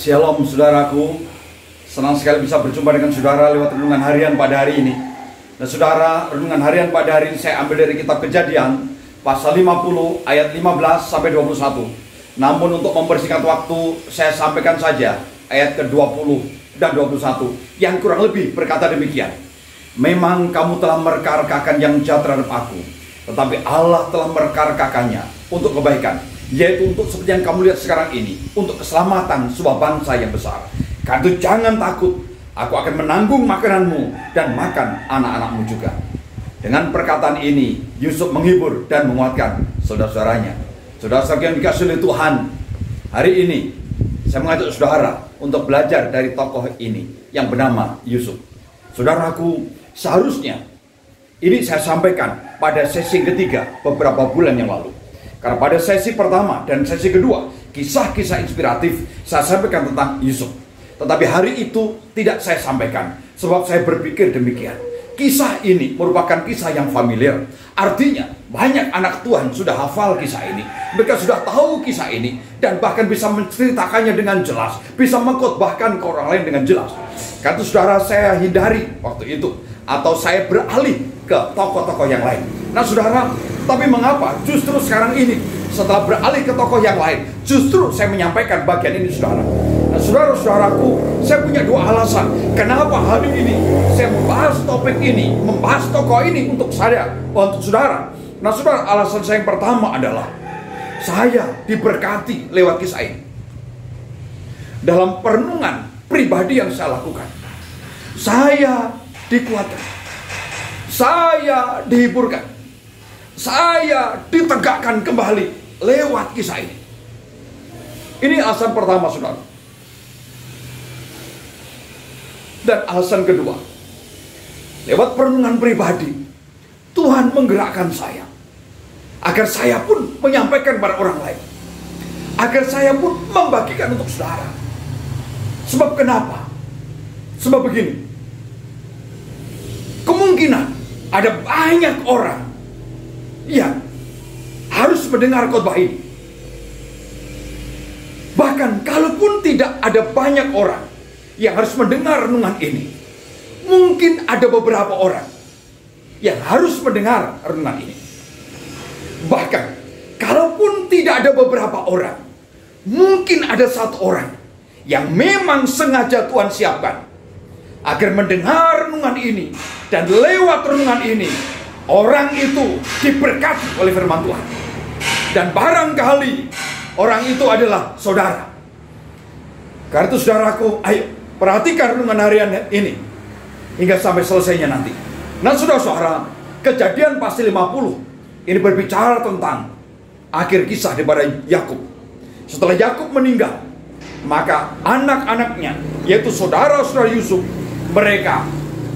Shalom saudaraku, senang sekali bisa berjumpa dengan saudara lewat renungan harian pada hari ini. Dan saudara, renungan harian pada hari ini saya ambil dari kitab Kejadian pasal 50 ayat 15 sampai 21. Namun untuk mempersingkat waktu, saya sampaikan saja ayat ke-20 dan 21 yang kurang lebih berkata demikian. Memang kamu telah merekarkakan yang jahat terhadap aku, tetapi Allah telah merekarkakannya untuk kebaikan, yaitu untuk seperti yang kamu lihat sekarang ini, untuk keselamatan sebuah bangsa yang besar. Karena itu jangan takut, aku akan menanggung makananmu dan makan anak-anakmu juga. Dengan perkataan ini, Yusuf menghibur dan menguatkan saudara-saudaranya. Saudara-saudara yang dikasihi oleh Tuhan, hari ini saya mengajak saudara untuk belajar dari tokoh ini yang bernama Yusuf. Saudaraku, seharusnya ini saya sampaikan pada sesi ketiga beberapa bulan yang lalu. Karena pada sesi pertama dan sesi kedua, kisah-kisah inspiratif saya sampaikan tentang Yusuf. Tetapi hari itu tidak saya sampaikan, sebab saya berpikir demikian. Kisah ini merupakan kisah yang familiar. Artinya banyak anak Tuhan sudah hafal kisah ini. Mereka sudah tahu kisah ini dan bahkan bisa menceritakannya dengan jelas, bisa mengkhotbahkan ke orang lain dengan jelas. Karena saudara, saya hindari waktu itu, atau saya beralih ke tokoh-tokoh yang lain. Nah saudara, tapi mengapa justru sekarang ini setelah beralih ke tokoh yang lain, justru saya menyampaikan bagian ini saudara. Nah saudara-saudaraku, saya punya dua alasan kenapa hari ini saya membahas topik ini, membahas tokoh ini untuk saya, untuk saudara. Nah saudara, alasan saya yang pertama adalah saya diberkati lewat kisah ini. Dalam perenungan pribadi yang saya lakukan, saya dikuatkan, saya dihiburkan, saya ditegakkan kembali lewat kisah ini. Ini alasan pertama saudara. Dan alasan kedua, lewat perenungan pribadi, Tuhan menggerakkan saya agar saya pun menyampaikan kepada orang lain, agar saya pun membagikan untuk saudara. Sebab kenapa? Sebab begini, kemungkinan ada banyak orang yang harus mendengar khotbah ini. Bahkan kalaupun tidak ada banyak orang yang harus mendengar renungan ini, mungkin ada beberapa orang yang harus mendengar renungan ini. Bahkan kalaupun tidak ada beberapa orang, mungkin ada satu orang yang memang sengaja Tuhan siapkan agar mendengar renungan ini, dan lewat renungan ini orang itu diberkati oleh firman Tuhan. Dan barangkali orang itu adalah saudara. Karena itu saudaraku, ayo perhatikan renungan harian ini hingga sampai selesainya nanti. Nah saudara-saudara, Kejadian pasal 50 ini berbicara tentang akhir kisah daripada Yakub. Setelah Yakub meninggal, maka anak-anaknya, yaitu saudara-saudara Yusuf, mereka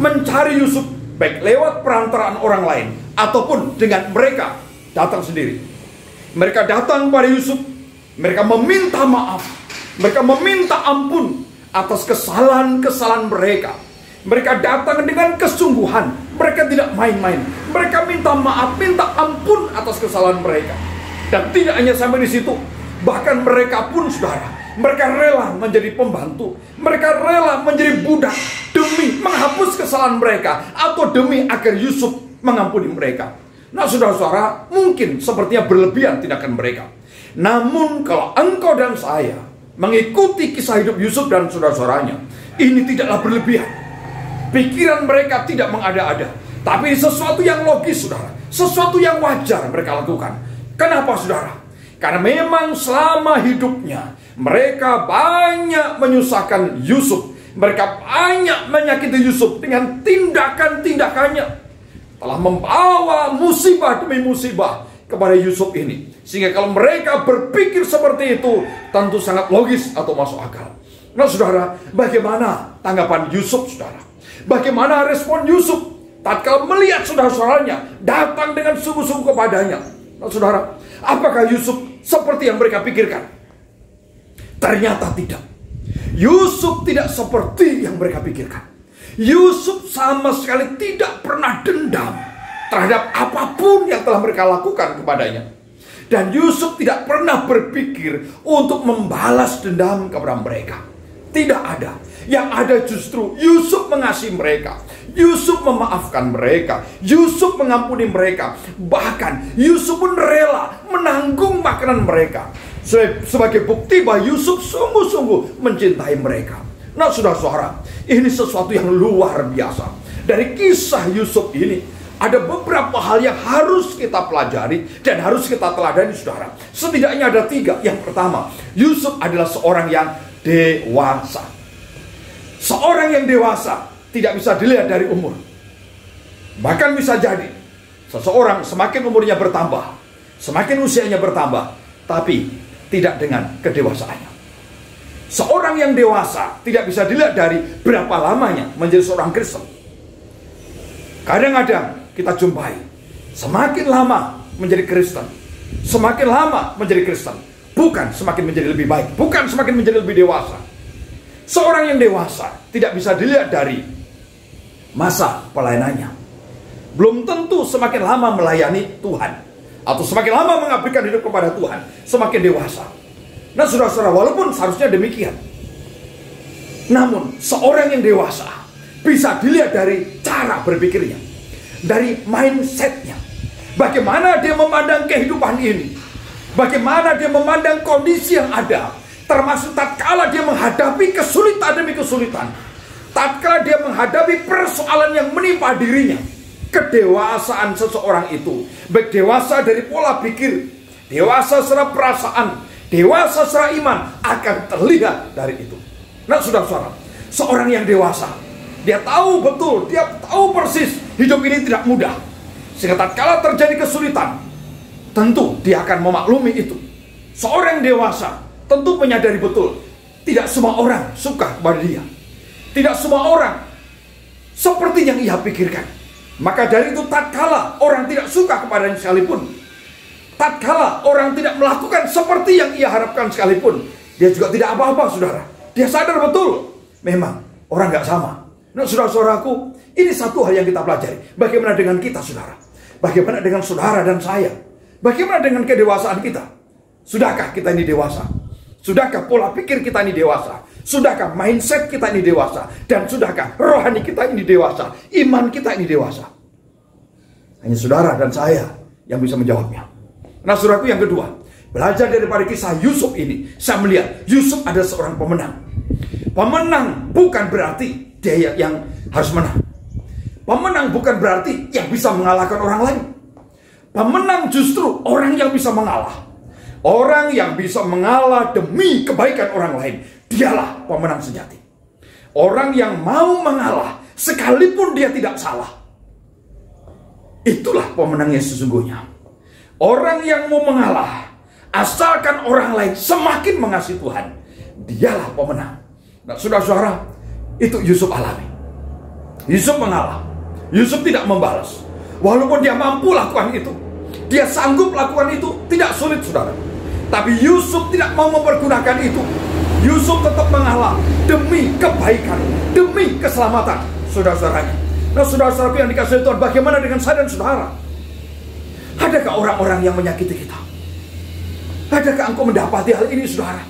mencari Yusuf baik lewat perantaraan orang lain ataupun dengan mereka datang sendiri. Mereka datang pada Yusuf, mereka meminta maaf, mereka meminta ampun atas kesalahan-kesalahan mereka. Mereka datang dengan kesungguhan, mereka tidak main-main. Mereka minta maaf, minta ampun atas kesalahan mereka. Dan tidak hanya sampai di situ, bahkan mereka pun saudara, mereka rela menjadi pembantu, mereka rela menjadi budak demi menghapus kesalahan mereka, atau demi agar Yusuf mengampuni mereka. Nah saudara-saudara, mungkin sepertinya berlebihan tindakan mereka. Namun kalau engkau dan saya mengikuti kisah hidup Yusuf dan saudara-saudaranya, ini tidaklah berlebihan. Pikiran mereka tidak mengada-ada, tapi sesuatu yang logis saudara, sesuatu yang wajar mereka lakukan. Kenapa saudara? Karena memang selama hidupnya mereka banyak menyusahkan Yusuf, mereka banyak menyakiti Yusuf dengan tindakan-tindakannya, telah membawa musibah demi musibah kepada Yusuf ini. Sehingga kalau mereka berpikir seperti itu, tentu sangat logis atau masuk akal. Nah saudara, bagaimana tanggapan Yusuf saudara? Bagaimana respon Yusuf tatkala melihat saudara-saudaranya datang dengan sungguh-sungguh kepadanya? Nah saudara, apakah Yusuf seperti yang mereka pikirkan? Ternyata tidak. Yusuf tidak seperti yang mereka pikirkan. Yusuf sama sekali tidak pernah dendam terhadap apapun yang telah mereka lakukan kepadanya. Dan Yusuf tidak pernah berpikir untuk membalas dendam kepada mereka. Tidak ada. Yang ada justru Yusuf mengasihi mereka, Yusuf memaafkan mereka, Yusuf mengampuni mereka. Bahkan Yusuf pun rela menanggung makanan mereka sebagai bukti bahwa Yusuf sungguh-sungguh mencintai mereka. Nah, saudara-saudara, ini sesuatu yang luar biasa. Dari kisah Yusuf ini ada beberapa hal yang harus kita pelajari dan harus kita teladani, saudara. Setidaknya ada 3. Yang pertama, Yusuf adalah seorang yang dewasa. Seorang yang dewasa tidak bisa dilihat dari umur. Bahkan bisa jadi seseorang semakin umurnya bertambah, semakin usianya bertambah, tapi tidak dengan kedewasaannya. Seorang yang dewasa tidak bisa dilihat dari berapa lamanya menjadi seorang Kristen. Kadang-kadang kita jumpai semakin lama menjadi Kristen, semakin lama menjadi Kristen, bukan semakin menjadi lebih baik, bukan semakin menjadi lebih dewasa. Seorang yang dewasa tidak bisa dilihat dari masa pelayanannya. Belum tentu semakin lama melayani Tuhan atau semakin lama mengabdikan hidup kepada Tuhan, semakin dewasa. Nah, saudara-saudara, walaupun seharusnya demikian, namun seorang yang dewasa bisa dilihat dari cara berpikirnya, dari mindsetnya. Bagaimana dia memandang kehidupan ini, bagaimana dia memandang kondisi yang ada, termasuk tatkala dia menghadapi kesulitan demi kesulitan, tatkala dia menghadapi persoalan yang menimpa dirinya. Kedewasaan seseorang itu, baik dewasa dari pola pikir, dewasa secara perasaan, dewasa secara iman, akan terlihat dari itu. Nah, saudara-saudara, seorang yang dewasa, dia tahu betul, dia tahu persis hidup ini tidak mudah. Sehingga tatkala terjadi kesulitan, tentu dia akan memaklumi itu. Seorang yang dewasa tentu menyadari betul, tidak semua orang suka kepada dia, tidak semua orang seperti yang ia pikirkan. Maka dari itu, tatkala orang tidak suka kepadanya sekalipun, tatkala orang tidak melakukan seperti yang ia harapkan sekalipun, dia juga tidak apa-apa, saudara. Dia sadar betul, memang orang gak sama. Nah, saudara-saudaraku, ini satu hal yang kita pelajari. Bagaimana dengan kita, saudara? Bagaimana dengan saudara dan saya? Bagaimana dengan kedewasaan kita? Sudahkah kita ini dewasa? Sudahkah pola pikir kita ini dewasa? Sudahkah mindset kita ini dewasa? Dan sudahkah rohani kita ini dewasa? Iman kita ini dewasa? Hanya saudara dan saya yang bisa menjawabnya. Nah, saudaraku, yang kedua, belajar daripada kisah Yusuf ini, saya melihat Yusuf adalah seorang pemenang. Pemenang bukan berarti dia yang harus menang. Pemenang bukan berarti yang bisa mengalahkan orang lain. Pemenang justru orang yang bisa mengalah. Orang yang bisa mengalah demi kebaikan orang lain, dialah pemenang sejati. Orang yang mau mengalah sekalipun dia tidak salah, itulah pemenangnya sesungguhnya. Orang yang mau mengalah asalkan orang lain semakin mengasihi Tuhan, dialah pemenang. Nah, saudara-saudara, itu Yusuf alami. Yusuf mengalah. Yusuf tidak membalas. Walaupun dia mampu lakukan itu, dia sanggup lakukan itu, tidak sulit, saudara. Tapi Yusuf tidak mau mempergunakan itu. Yusuf tetap mengalah demi kebaikan, demi keselamatan saudara-saudaranya. Nah, saudara-saudara yang dikasihi Tuhan, bagaimana dengan saya dan saudara? Adakah orang-orang yang menyakiti kita? Adakah engkau mendapati hal ini, saudara?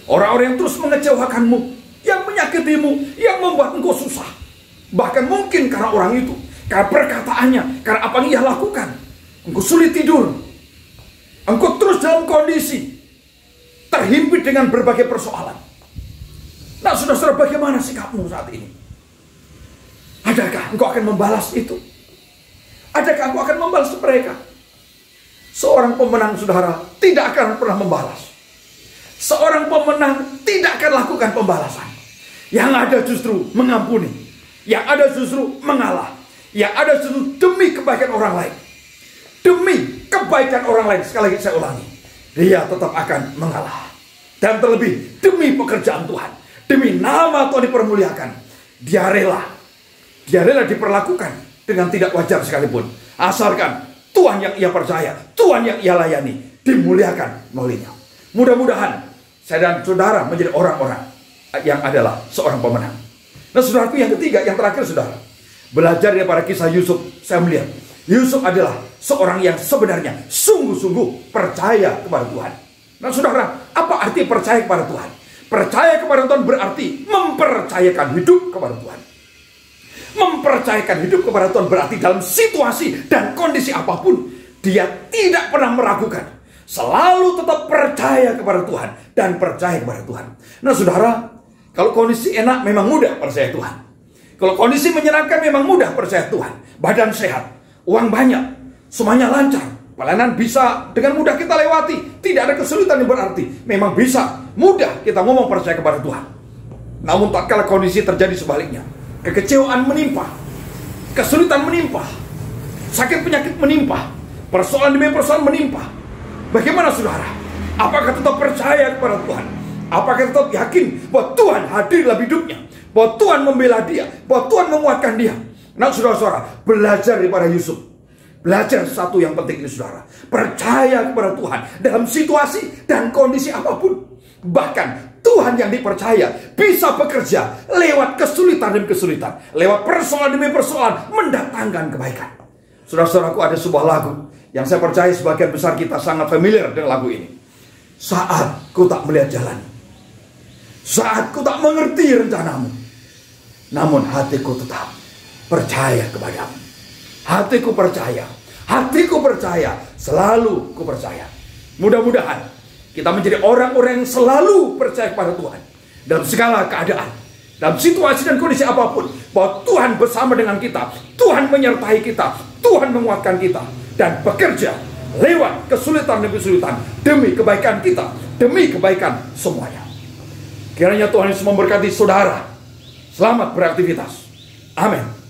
Orang-orang yang terus mengecewakanmu, yang menyakitimu, yang membuat engkau susah. Bahkan mungkin karena orang itu, karena perkataannya, karena apa yang ia lakukan, engkau sulit tidur. Engkau terus dalam kondisi terhimpit dengan berbagai persoalan. Nah, saudara-saudara, bagaimana sikapmu saat ini? Adakah engkau akan membalas itu? Adakah engkau akan membalas mereka? Seorang pemenang, saudara, tidak akan pernah membalas. Seorang pemenang tidak akan lakukan pembalasan. Yang ada justru mengampuni. Yang ada justru mengalah. Yang ada justru demi kebaikan orang lain. Demi kebaikan orang lain, sekali lagi saya ulangi, dia tetap akan mengalah. Dan terlebih demi pekerjaan Tuhan, demi nama Tuhan dipermuliakan, dia rela diperlakukan dengan tidak wajar sekalipun, asalkan Tuhan yang ia percaya, Tuhan yang ia layani, dimuliakan maulinya. Mudah-mudahan saya dan saudara menjadi orang-orang yang adalah seorang pemenang. Nah, saudaraku, yang ketiga, yang terakhir, saudara, belajar daripada kisah Yusuf, saya melihat Yusuf adalah seorang yang sebenarnya sungguh-sungguh percaya kepada Tuhan. Nah, saudara, apa arti percaya kepada Tuhan? Percaya kepada Tuhan berarti mempercayakan hidup kepada Tuhan. Mempercayakan hidup kepada Tuhan berarti dalam situasi dan kondisi apapun, dia tidak pernah meragukan. Selalu tetap percaya kepada Tuhan dan percaya kepada Tuhan. Nah saudara, kalau kondisi enak memang mudah percaya Tuhan. Kalau kondisi menyenangkan memang mudah percaya Tuhan. Badan sehat, uang banyak, semuanya lancar. Pelayanan bisa dengan mudah kita lewati. Tidak ada kesulitan yang berarti. Memang bisa mudah kita ngomong percaya kepada Tuhan. Namun tak kala kondisi terjadi sebaliknya. Kekecewaan menimpa, kesulitan menimpa, sakit penyakit menimpa, persoalan demi persoalan menimpa. Bagaimana saudara? Apakah tetap percaya kepada Tuhan? Apakah tetap yakin bahwa Tuhan hadir dalam hidupnya? Bahwa Tuhan membela dia? Bahwa Tuhan menguatkan dia? Nah saudara-saudara, belajar daripada Yusuf. Belajar satu yang penting ini saudara. Percaya kepada Tuhan dalam situasi dan kondisi apapun. Bahkan Tuhan yang dipercaya bisa bekerja lewat kesulitan demi kesulitan. Lewat persoalan demi persoalan mendatangkan kebaikan. Saudara-saudaraku, ada sebuah lagu yang saya percaya sebagian besar kita sangat familiar dengan lagu ini. Saat ku tak melihat jalan, saat ku tak mengerti rencanamu, namun hatiku tetap percaya kepadamu. Hatiku percaya, selalu ku percaya. Mudah-mudahan kita menjadi orang-orang yang selalu percaya kepada Tuhan dalam segala keadaan, dalam situasi dan kondisi apapun, bahwa Tuhan bersama dengan kita, Tuhan menyertai kita, Tuhan menguatkan kita, dan bekerja lewat kesulitan demi kesulitan demi kebaikan kita, demi kebaikan semuanya. Kiranya Tuhan Yesus memberkati saudara. Selamat beraktivitas. Amin.